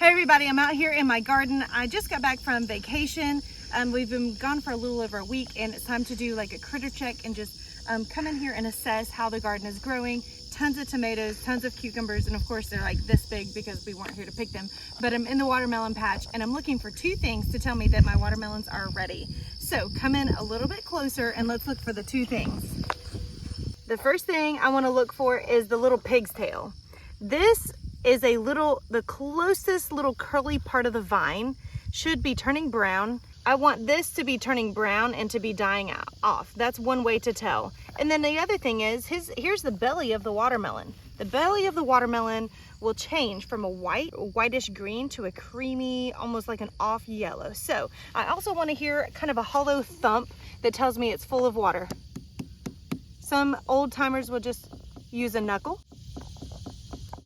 Hey everybody, I'm out here in my garden. I just got back from vacation. We've been gone for a little over a week and it's time to do like a critter check and just come in here and assess how the garden is growing. Tons of tomatoes, tons of cucumbers, and of course they're like this big because we weren't here to pick them. But I'm in the watermelon patch and I'm looking for two things to tell me that my watermelons are ready. So come in a little bit closer and let's look for the two things. The first thing I want to look for is the little pig's tail. This is the closest little curly part of the vine should be turning brown. I want this to be turning brown and to be dying off. That's one way to tell. And then the other thing is, here's the belly of the watermelon. The belly of the watermelon will change from a whitish green to a creamy, almost like an off yellow. So I also want to hear kind of a hollow thump that tells me it's full of water. Some old timers will just use a knuckle.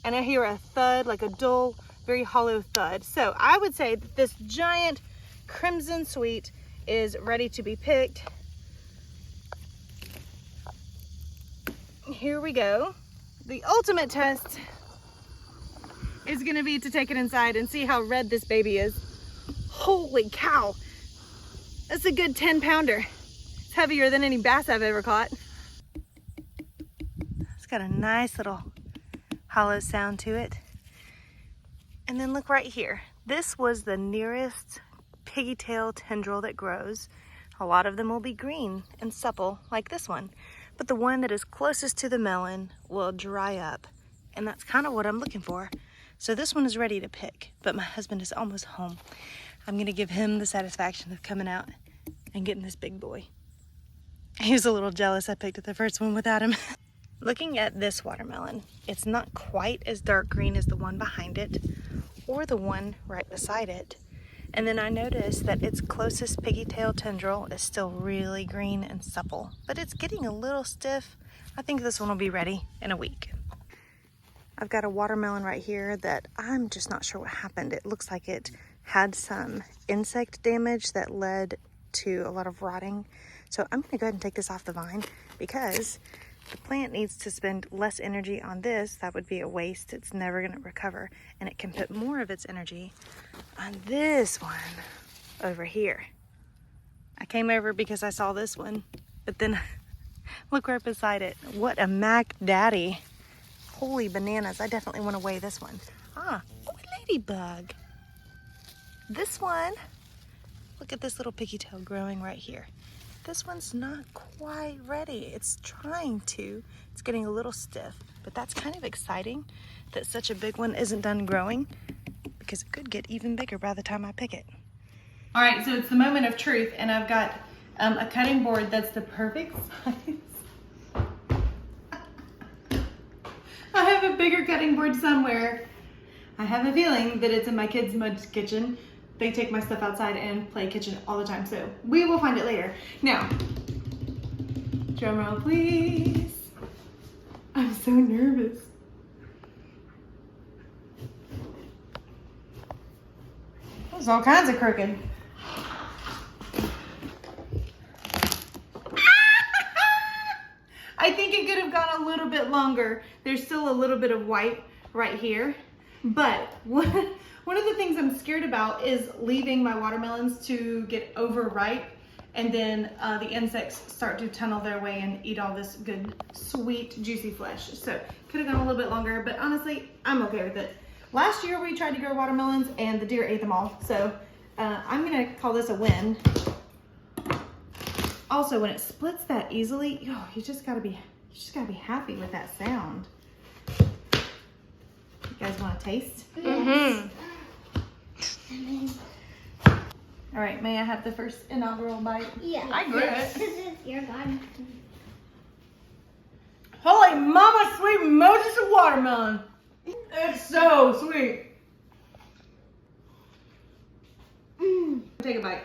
And I hear a thud, like a dull, very hollow thud. So I would say that this giant crimson sweet is ready to be picked. Here we go. The ultimate test is gonna be to take it inside and see how red this baby is. Holy cow. That's a good 10-pounder. It's heavier than any bass I've ever caught. It's got a nice little hollow sound to it. And then look right here. This was the nearest piggy tail tendril that grows. A lot of them will be green and supple like this one, but the one that is closest to the melon will dry up, and that's kind of what I'm looking for. So this one is ready to pick, but my husband is almost home. I'm gonna give him the satisfaction of coming out and getting this big boy. He was a little jealous I picked the first one without him. Looking at this watermelon, it's not quite as dark green as the one behind it or the one right beside it. And then I noticed that its closest piggy tail tendril is still really green and supple, but it's getting a little stiff. I think this one will be ready in a week. I've got a watermelon right here that I'm just not sure what happened. It looks like it had some insect damage that led to a lot of rotting. So I'm gonna go ahead and take this off the vine because the plant needs to spend less energy on this. That would be a waste. It's never going to recover. And it can put more of its energy on this one over here. I came over because I saw this one, but then look right beside it. What a Mac Daddy. Holy bananas. I definitely want to weigh this one. Ah, oh, a ladybug. This one, look at this little piggy tail growing right here. This one's not quite ready. It's trying to. It's getting a little stiff, but that's kind of exciting that such a big one isn't done growing because it could get even bigger by the time I pick it. All right, so it's the moment of truth, and I've got a cutting board that's the perfect size. I have a bigger cutting board somewhere. I have a feeling that it's in my kids' mud kitchen. They take my stuff outside and play kitchen all the time, so we will find it later. Now, drum roll please. I'm so nervous. There's all kinds of crooked. I think it could have gone a little bit longer. There's still a little bit of white right here, but one of the things I'm scared about is leaving my watermelons to get overripe and then the insects start to tunnel their way and eat all this good, sweet, juicy flesh. So could have gone a little bit longer, but honestly, I'm okay with it. Last year we tried to grow watermelons and the deer ate them all. So I'm gonna call this a win. Also, when it splits that easily, you just gotta be happy with that sound. You guys wanna taste? Mm-hmm. All right, may I have the first inaugural bite? Yeah. I get it. This is your garden. Holy mama, sweet Moses of watermelon. It's so sweet. Take a bite.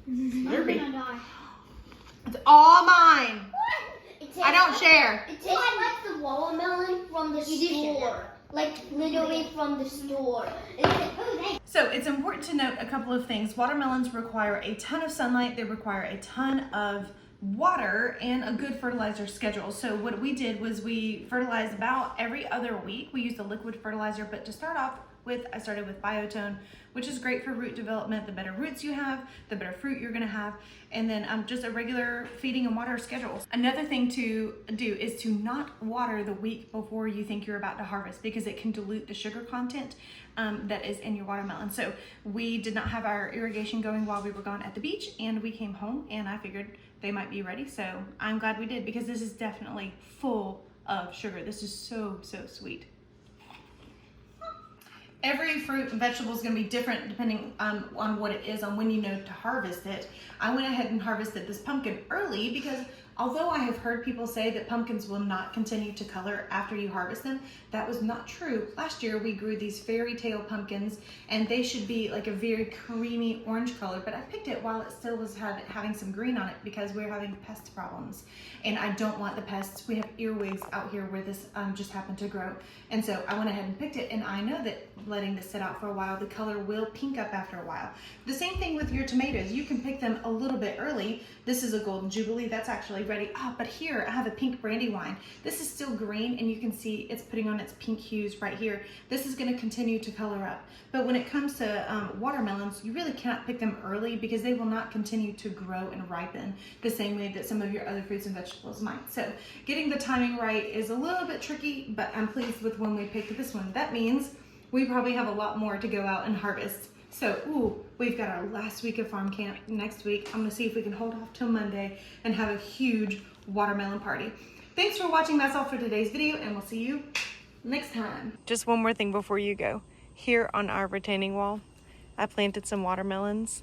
I'm gonna die. It's all mine. It I don't share. It tastes like the watermelon from the store. Like literally from the store. So it's important to note a couple of things. Watermelons require a ton of sunlight. They require a ton of water and a good fertilizer schedule. So what we did was we fertilized about every other week. We used a liquid fertilizer, but to start off with, I started with Biotone, which is great for root development. The better roots you have, the better fruit you're gonna have. And then just a regular feeding and water schedule. Another thing to do is to not water the week before you think you're about to harvest, because it can dilute the sugar content that is in your watermelon. So we did not have our irrigation going while we were gone at the beach, and we came home and I figured they might be ready. So I'm glad we did, because this is definitely full of sugar. This is so, so sweet. Every fruit and vegetable is going to be different depending on what it is, on when you know to harvest it. I went ahead and harvested this pumpkin early because although I have heard people say that pumpkins will not continue to color after you harvest them, that was not true. Last year we grew these fairy tale pumpkins and they should be like a very creamy orange color, but I picked it while it still was having some green on it because we're having pest problems. And I don't want the pests. We have earwigs out here where this just happened to grow. And so I went ahead and picked it, and I know that letting this sit out for a while, the color will pink up after a while. The same thing with your tomatoes. You can pick them a little bit early. This is a Golden Jubilee. That's actually ready. Oh, but here I have a pink Brandywine. This is still green, and you can see it's putting on its pink hues right here. This is going to continue to color up. But when it comes to watermelons, you really cannot pick them early because they will not continue to grow and ripen the same way that some of your other fruits and vegetables might. So getting the timing right is a little bit tricky, but I'm pleased with when we picked this one. That means we probably have a lot more to go out and harvest. So, ooh, we've got our last week of farm camp next week. I'm gonna see if we can hold off till Monday and have a huge watermelon party. Thanks for watching. That's all for today's video, and we'll see you next time. Just one more thing before you go. Here on our retaining wall, I planted some watermelons.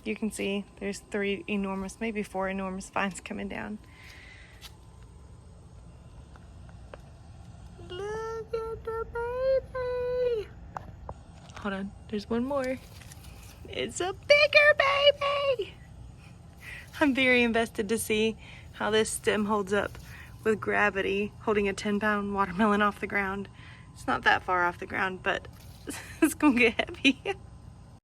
You can see there's 3 enormous, maybe 4 enormous vines coming down. Look at the baby. Hold on, there's one more. It's a bigger baby. I'm very invested to see how this stem holds up with gravity, holding a 10-pound watermelon off the ground. It's not that far off the ground, but it's gonna get heavy.